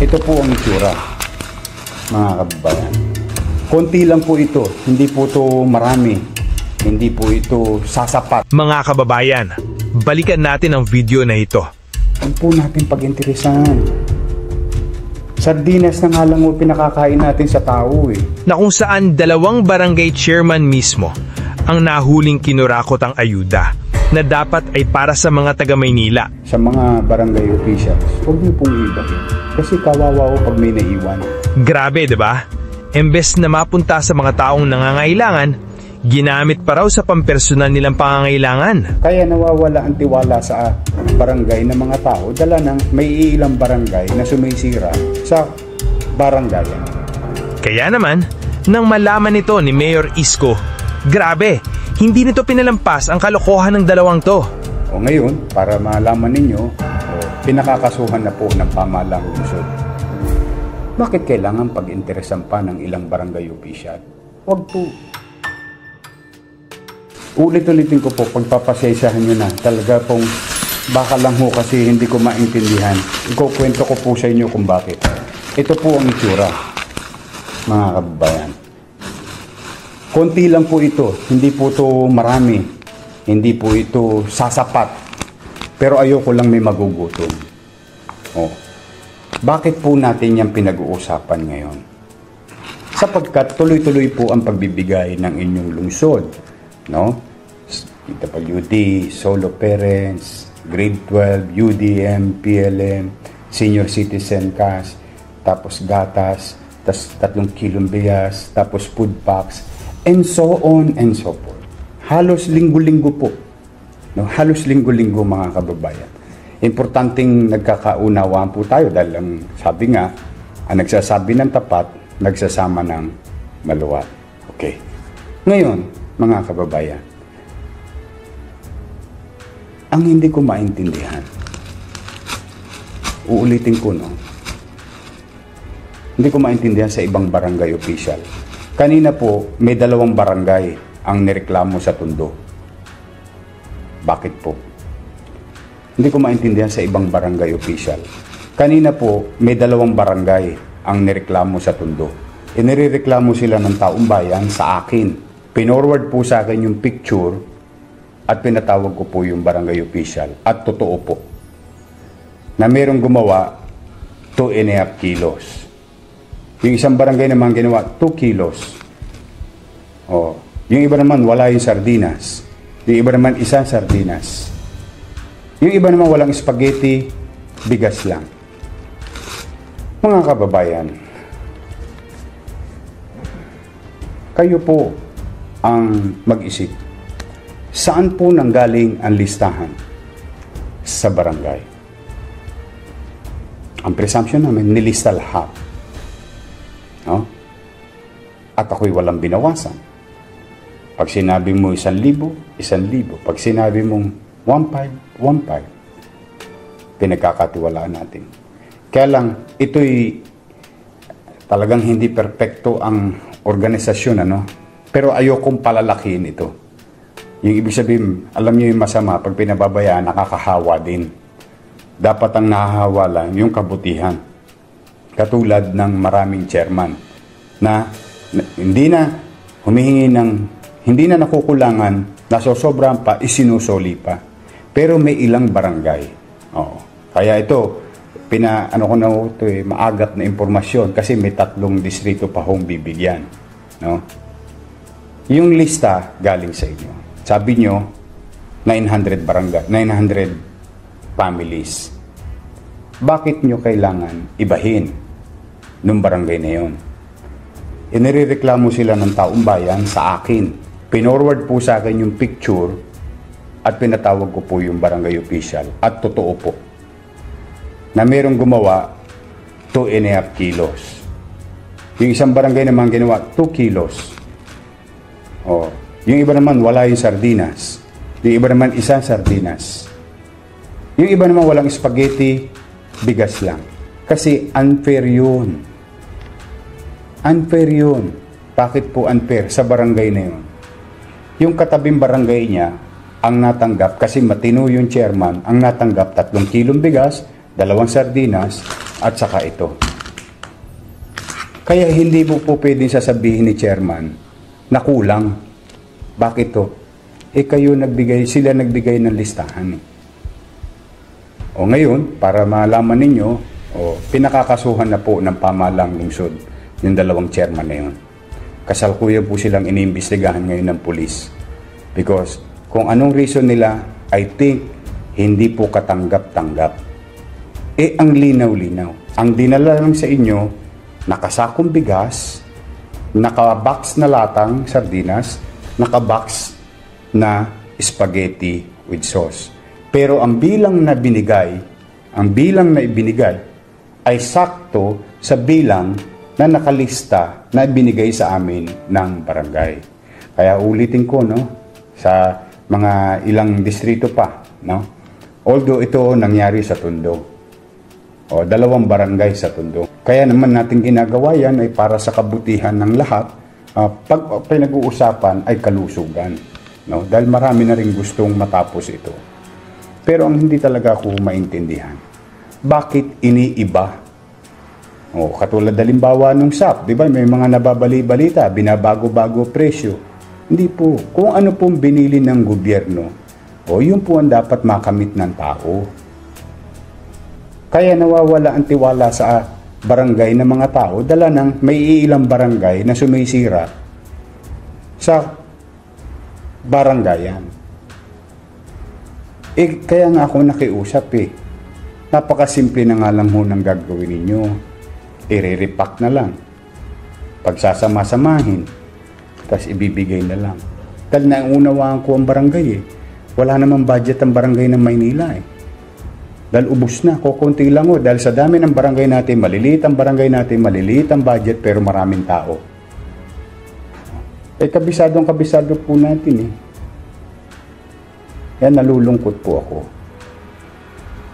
Ito po ang itsura, mga kababayan. Konti lang po ito, hindi po ito marami, hindi po ito sasapat. Mga kababayan, balikan natin ang video na ito. Huwag po natin pag-interesan. Sardinas na nga lang mo pinakakain natin sa tao Na kung saan dalawang barangay chairman mismo ang nahuling kinurakot ang ayuda na dapat ay para sa mga taga Maynila. Sa mga barangay officials, huwag niyo pong ibahin. Kasi kawawa ko pag may naiwan. Grabe, diba? Embes na mapunta sa mga taong nangangailangan, ginamit pa raw sa pampersonal nilang pangangailangan. Kaya nawawala ang tiwala sa barangay ng mga tao dala ng may ilang barangay na sumisira sa barangay. Kaya naman, nang malaman nito ni Mayor Isko, grabe, hindi nito pinalampas ang kalokohan ng dalawang to. O ngayon, para malaman ninyo, pinakakasuhan na po ng pamahalang lungsod. Bakit kailangan pag-interesan pa ng ilang barangay official? Huwag po. Ulit-ulitin ko po, pagpapasensyahan nyo na. Talaga pong baka lang ho kasi hindi ko maintindihan. Ikukwento ko po sa inyo kung bakit. Ito po ang itsura, mga kababayan. Konti lang po ito, hindi po ito marami, hindi po ito sasapat. Pero ayoko lang may magugutom. Bakit po natin yan pinag-uusapan ngayon? Sapagkat tuloy-tuloy po ang pagbibigay ng inyong lungsod. No? PWD, solo parents, grade 12, UDM, PLM, senior citizen cash, tapos gatas, tapos 3 kilong bigas, tapos food packs, and so on and so forth. Halos linggo-linggo po. No? Halos linggo-linggo, mga kababayan. Importanteng nagkakaunawaan po tayo dahil ang sabi nga, ang nagsasabi ng tapat, nagsasama ng maluwat. Okay. Ngayon, mga kababayan, ang hindi ko maintindihan, uulitin ko, no? Hindi ko maintindihan sa ibang barangay official. Kanina po, may 2 barangay ang nireklamo sa Tondo. Bakit po? Hindi ko maintindihan sa ibang barangay official. Kanina po, may 2 barangay ang nireklamo sa Tondo. Inireklamo sila ng taong bayan sa akin. Pinorward po sa akin yung picture at pinatawag ko po yung barangay official. At totoo po na mayroong gumawa 2.5 kilos. Yung isang barangay naman ginawa 2 kilos. Yung iba naman wala yung sardinas. Yung iba naman isang sardinas. Yung iba naman walang spaghetti, bigas lang. Mga kababayan, kayo po ang mag-isip. Saan po nanggaling ang listahan sa barangay? Ang presumption namin, nilista lahat. No? At ako'y walang binawasan. Pag sinabi mo 1,000, 1,000. Pag sinabi mong 1,500, 1,500. Pinagkakatiwalaan natin. Kaya lang, ito'y talagang hindi perpekto ang organisasyon, ano? Pero ayokong palalakihin ito. Yung ibig sabihin, alam niyo yung masama, pag pinababayaan, nakakahawa din. Dapat ang nahahawa lang yung kabutihan. Katulad ng maraming chairman na hindi na humihingi ng, hindi na nakukulangan, nasosobrahan pa, isinusoli pa. Pero may ilang barangay. Kaya ito, maagat na impormasyon kasi may 3 distrito pa hong bibigyan. No? Yung lista galing sa inyo. Sabi nyo, 900 barangay, 900 families. Bakit nyo kailangan ibahin nung barangay na yun? Inireklamo sila ng taong bayan sa akin. Pinorward po sa akin yung picture at pinatawag ko po yung barangay official. At totoo po na mayroong gumawa 2.5 kilos. Yung isang barangay naman ginawa 2 kilos. Yung iba naman wala yung sardinas. Yung iba naman isang sardinas. Yung iba naman walang spaghetti, bigas lang. Kasi unfair yun. Unfair yun. Bakit po unfair sa barangay na yun? Yung katabing barangay niya ang natanggap, kasi matino yung chairman, ang natanggap 3 kilong bigas, 2 sardinas, at saka ito. Kaya hindi mo po pwedeng sasabihin ni chairman na kulang. Bakit to? Sila nagbigay ng listahan. O ngayon, para malaman ninyo, pinakakasuhan na po ng pamahalang lungsod yung dalawang chairman na yun. Kasalukuyan po silang iniimbestigahan ngayon ng pulis. Because kung anong reason nila, I think hindi po katanggap-tanggap. Ang linaw-linaw. Ang dinala lang sa inyo, nakasakong bigas, nakabox na latang sardinas, nakabox na spaghetti with sauce. Pero ang bilang na ibinigay ay sakto sa bilang na nakalista na ibinigay sa amin ng barangay. Kaya ulitin ko, sa mga ilang distrito pa, although ito nangyari sa Tondo. Dalawang barangay sa Tondo. Kaya naman natin ginagawa yan ay para sa kabutihan ng lahat. Pag pinag-uusapan ay kalusugan. Dahil marami na rin gustong matapos ito. Pero ang hindi talaga ako maintindihan, bakit iniiba? Katulad halimbawa nung SAP, di ba? May mga nababali-balita, binabago-bago presyo. Hindi po. Kung ano pong binili ng gobyerno, yun po ang dapat makamit ng tao. Kaya nawawala ang tiwala sa barangay ng mga tao, dala ng may ilang barangay na sumisira sa barangayan. Kaya nga ako nakiusap Napakasimple na nga lang ho ng gagawin ninyo. I-repack na lang. Pagsasama-samahin. Tapos ibibigay na lang. Dahil naunawaan ko ang barangay Wala namang budget ang barangay ng Maynila Dahil ubos na. Kukunti lang dahil sa dami ng barangay natin, maliliit ang barangay natin, maliliit ang budget pero maraming tao. Kabisado po natin Yan, nalulungkot po ako.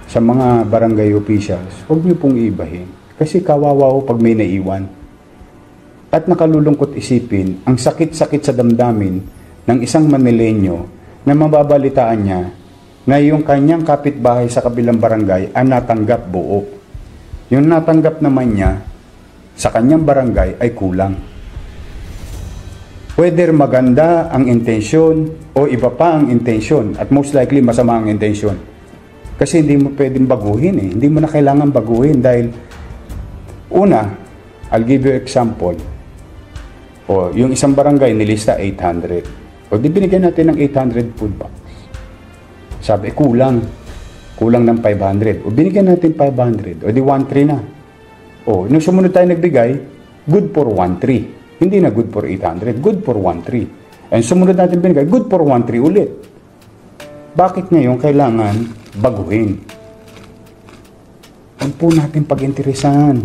Sa mga barangay officials, huwag niyo pong iibahin. Kasi kawawa ho pag may naiwan. At nakalulungkot isipin, ang sakit-sakit sa damdamin ng isang Manileño na mababalitaan niya na yung kanyang kapitbahay sa kabilang barangay ang natanggap buo. Yung natanggap naman niya sa kanyang barangay ay kulang. Whether maganda ang intensyon o iba pa ang intensyon at most likely masama ang intensyon. Kasi hindi mo pwedeng baguhin Hindi mo na kailangan baguhin dahil una, I'll give you example. Yung isang barangay nilista 800. Di binigyan natin ng 800 food box. Sabi, kulang ng 500. Binigyan natin 500. Di 1,300 na. Nung sumunod tayo nagbigay, good for 1,300. Hindi na good for 800, good for 1,300. And sumunod natin binigay, good for 1,300 ulit. Bakit ngayon kailangan baguhin? Huwag po natin pag-interesan.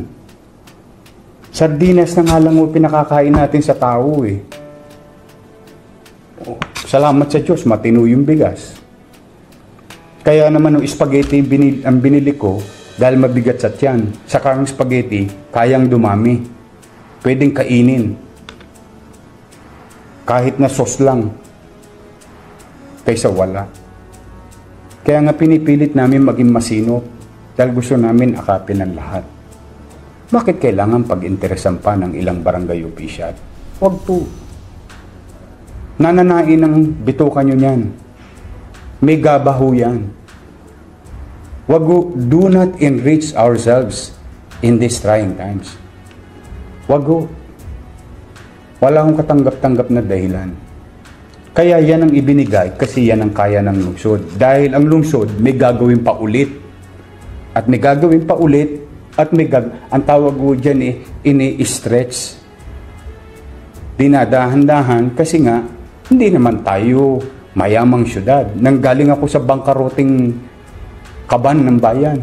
Sardinas na nga lang pinakakain natin sa tao Salamat sa Diyos, matino yung bigas. Kaya naman yung spaghetti ang binili ko dahil mabigat sa tiyan. Saka ang spaghetti, kayang dumami. Pwedeng kainin. Kahit na sauce lang. Kaysa wala. Kaya nga pinipilit namin maging masinop dahil gusto namin akapin ang lahat. Bakit kailangan pag-interesan pa ng ilang barangay official? Huwag po. Nananain ng bituka nyo yan. May gabaho yan. Do not enrich ourselves in these trying times. Wag ho. Wala akong katanggap-tanggap na dahilan. Kaya yan ang ibinigay kasi yan ang kaya ng lungsod. Dahil ang lungsod may gagawin pa ulit. At may gagawin pa ulit at ang tawag ko dyan ini-stretch. Dinadahan-dahan kasi nga hindi naman tayo mayamang syudad. Nanggaling ako sa bangkaroting kaban ng bayan.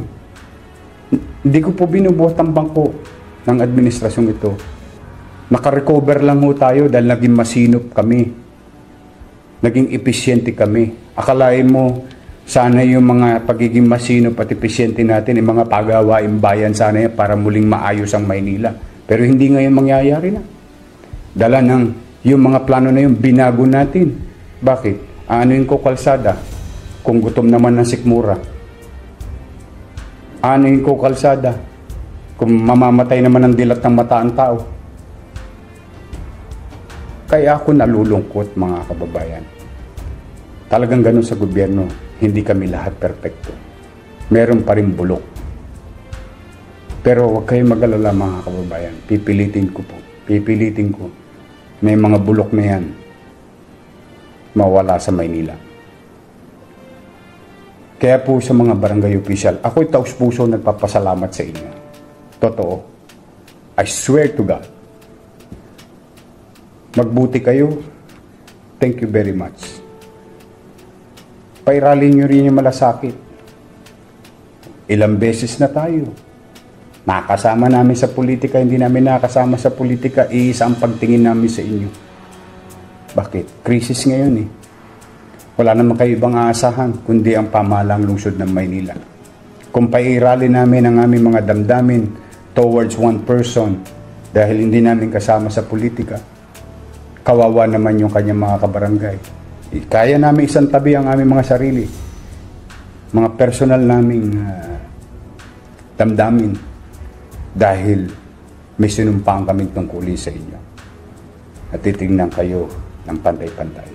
Hindi ko po binubuhat ang bangko ng administrasyong ito. Nakarecover lang ho tayo dahil naging masinop kami. Naging epesyente kami. Akalain mo, sana yung mga pagiging masinop at epesyente natin, yung mga pagawaing bayan sana yan para muling maayos ang Maynila. Pero hindi ngayon mangyayari na. Dala ng yung mga plano na yun, binago natin. Bakit? Anuin ko kalsada kung gutom naman ng sikmura? Anuin ko kalsada Kung mamamatay naman ng dilat ng mata ang tao. Kaya ako nalulungkot, mga kababayan. Talagang ganun sa gobyerno, hindi kami lahat perpekto. Meron pa rin bulok. Pero huwag kayong mag-alala, mga kababayan. Pipilitin ko. May mga bulok na yan mawala sa Maynila. Kaya po sa mga barangay official, ako'y taus-puso nagpapasalamat sa inyo. Totoo. I swear to God. Magbuti kayo. Thank you very much. Pairali nyo rin yung malasakit. Ilang beses na tayo. Nakasama namin sa politika, hindi namin nakasama sa politika, iisa ang pagtingin namin sa inyo. Bakit? Krisis ngayon eh. Wala naman kayo ibang aasahan, kundi ang pamahalang lungsod ng Maynila. Kung pairali namin ang aming mga damdamin towards one person dahil hindi namin kasama sa politika, kawawa naman yung kanyang mga kabarangay. Kaya namin isang tabi ang aming mga sarili. Mga personal naming damdamin dahil may sinumpang kami tungkulin sa inyo. At titingnan kayo ng pantay-pantay.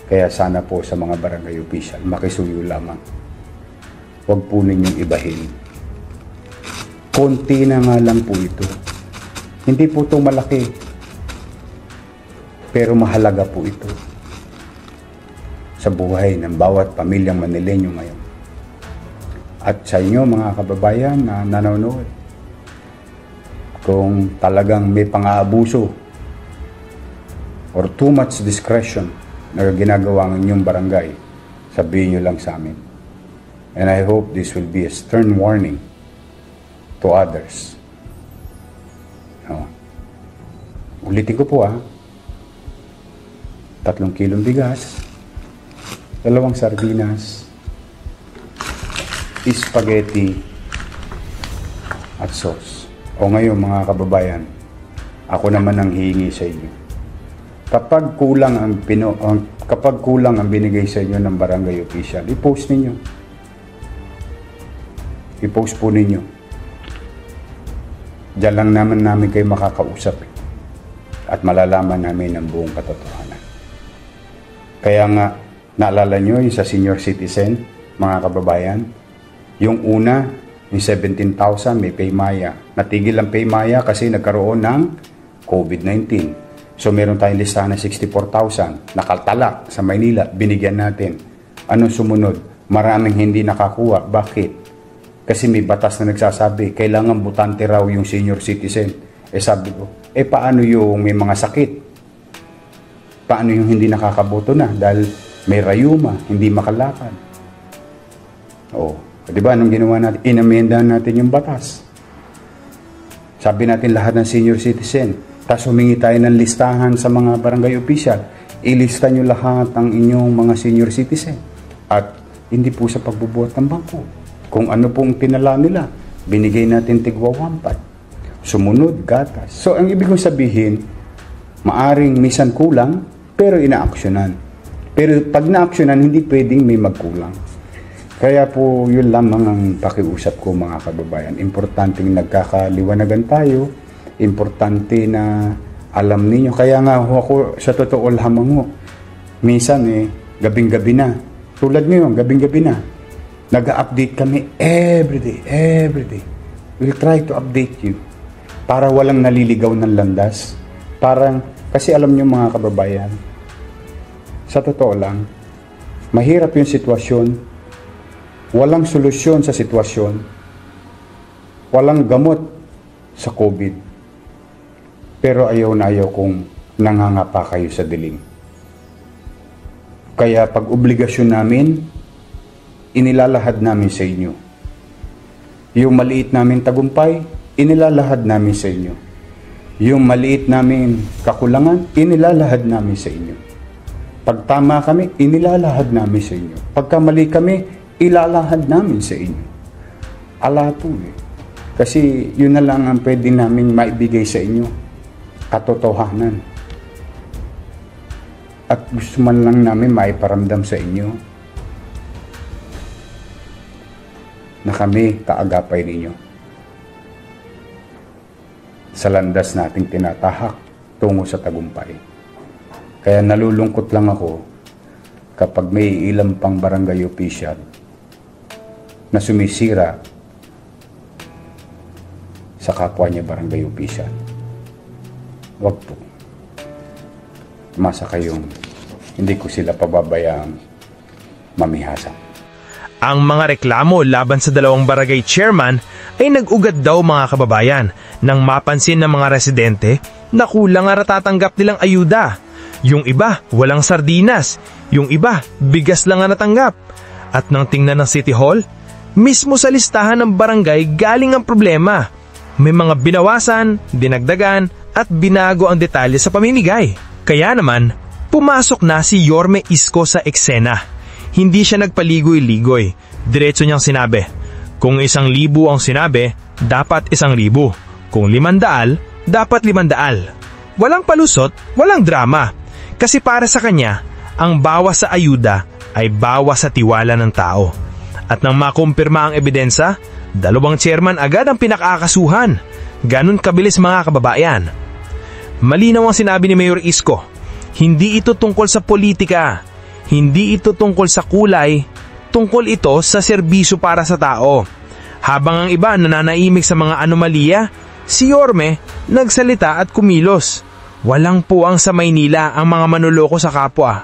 Kaya sana po sa mga barangay official, makisuyo lamang. Huwag po ninyong ibahin. Konti na nga lang po ito. Hindi po ito malaki. Pero mahalaga po ito sa buhay ng bawat pamilyang Manileño ngayon. At sa inyo mga kababayan na nanonood, kung talagang may pang-aabuso or too much discretion na ginagawa ng inyong barangay, sabihin nyo lang sa amin. And I hope this will be a stern warning to others. Ulitin ko po 3 kilong bigas, 2 sardinas, spaghetti, at sauce. O ngayon mga kababayan, ako naman ang hihingi sa inyo. Kapag kulang ang binigay sa inyo ng barangay official, i-post ninyo. I-post po ninyo. Diyan lang namin kayo makakausap at malalaman namin ang buong katotohanan. Kaya nga, naalala nyo yung sa senior citizen, mga kababayan, yung una, yung 17,000 may paymaya. Natigil ang paymaya kasi nagkaroon ng COVID-19. So meron tayong listahan ng 64,000 nakaltala sa Maynila, binigyan natin. Anong sumunod? Maraming hindi nakakuha. Bakit? Kasi may batas na nagsasabi, kailangan butante raw yung senior citizen. Sabi ko, paano yung may mga sakit? Paano yung hindi nakakaboto na? Dahil may rayuma, hindi makalakad. Di ba, anong ginawa natin? Inamendahan natin yung batas. Sabi natin lahat ng senior citizen, tapos humingi tayo ng listahan sa mga barangay official. Ilista nyo lahat ang inyong mga senior citizen. At hindi po sa pagbubuhat ng bangko. Kung ano pong pinala nila, binigay natin tigwa 1.5. Sumunod, gatas. So, ang ibig kong sabihin, maaring misan kulang, pero inaaksyonan. Pero pag naaksyonan, hindi pwedeng may magkulang. Kaya po, yun lamang ang pakiusap ko mga kababayan. Importanteng nagkakaliwanagan tayo. Importante na alam ninyo. Kaya nga ako sa totoo lamang ho. Minsan gabing-gabi na. Tulad ngayon, gabing-gabi na. Nag-update kami every day. We'll try to update you. Para walang naliligaw ng landas. Kasi alam nyo mga kababayan, sa totoo lang, mahirap yung sitwasyon. Walang solusyon sa sitwasyon. Walang gamot sa COVID. Pero ayaw na ayaw kung nangangapa kayo sa dilim. Kaya pag obligasyon namin, inilalahad namin sa inyo. Yung maliit namin tagumpay, inilalahad namin sa inyo. Yung maliit namin kakulangan, inilalahad namin sa inyo. Pag tama kami, inilalahad namin sa inyo. Pagka mali kami, ilalahad namin sa inyo. Ala po Kasi yun na lang ang pwede namin maibigay sa inyo. Katotohanan. At gusto man lang namin maiparamdam sa inyo na kami kaagapay ninyo. sa landas nating tinatahak tungo sa tagumpay. Kaya nalulungkot lang ako kapag may ilang pang barangay official na sumisira sa kapwa niya barangay official. Wag po. Masa kayong hindi ko sila pababayang mamihasa. Ang mga reklamo laban sa dalawang barangay chairman ay nag-ugat daw mga kababayan nang mapansin ng mga residente na kulang ang natatanggap nilang ayuda. Yung iba, walang sardinas. Yung iba, bigas lang ang natanggap. At nang tingnan ng City Hall, mismo sa listahan ng barangay galing ang problema. May mga binawasan, dinagdagan, at binago ang detalye sa pamimigay. Kaya naman, pumasok na si Yorme Isko sa eksena. Hindi siya nagpaligoy-ligoy. Diretso niyang sinabi, kung 1,000 ang sinabi, dapat 1,000. Kung 500, dapat 500. Walang palusot, walang drama. Kasi para sa kanya, ang bawas sa ayuda ay bawas sa tiwala ng tao. At nang makumpirma ang ebidensya, 2 chairman agad ang pinakakasuhan. Ganun kabilis mga kababayan. Malinaw ang sinabi ni Mayor Isko, hindi ito tungkol sa politika, hindi ito tungkol sa kulay, tungkol ito sa serbisyo para sa tao. Habang ang iba nananaimik sa mga anomalya, si Yorme nagsalita at kumilos. Walang puwang sa Maynila ang mga manloloko sa kapwa.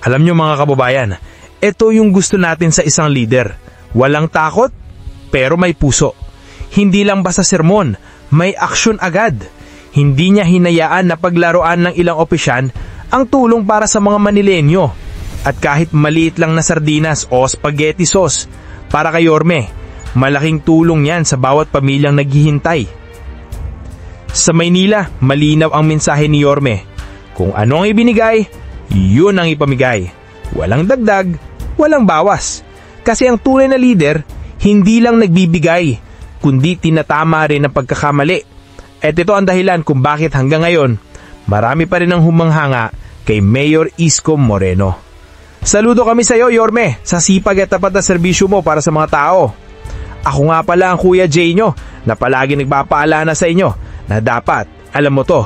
Alam nyo mga kababayan, ito yung gusto natin sa isang leader. Walang takot, pero may puso. Hindi lang basta sermon, may aksyon agad. Hindi niya hinayaan na paglaruan ng ilang opisyan ang tulong para sa mga Manilenyo. At kahit maliit lang na sardinas o spaghetti sauce, para kay Yorme, malaking tulong yan sa bawat pamilyang naghihintay. Sa Maynila, malinaw ang mensahe ni Yorme. Kung ano ang ibinigay, yun ang ipamigay. Walang dagdag, walang bawas. Kasi ang tunay na leader, hindi lang nagbibigay, kundi tinatama rin ang pagkakamali. At ito ang dahilan kung bakit hanggang ngayon, marami pa rin ang humanghanga kay Mayor Isko Moreno. Saludo kami sa iyo, Yorme, sa sipag at tapat na serbisyo mo para sa mga tao. Ako nga pala ang Kuya Jay nyo na palagi nagpapaalala sa inyo na dapat, alam mo to,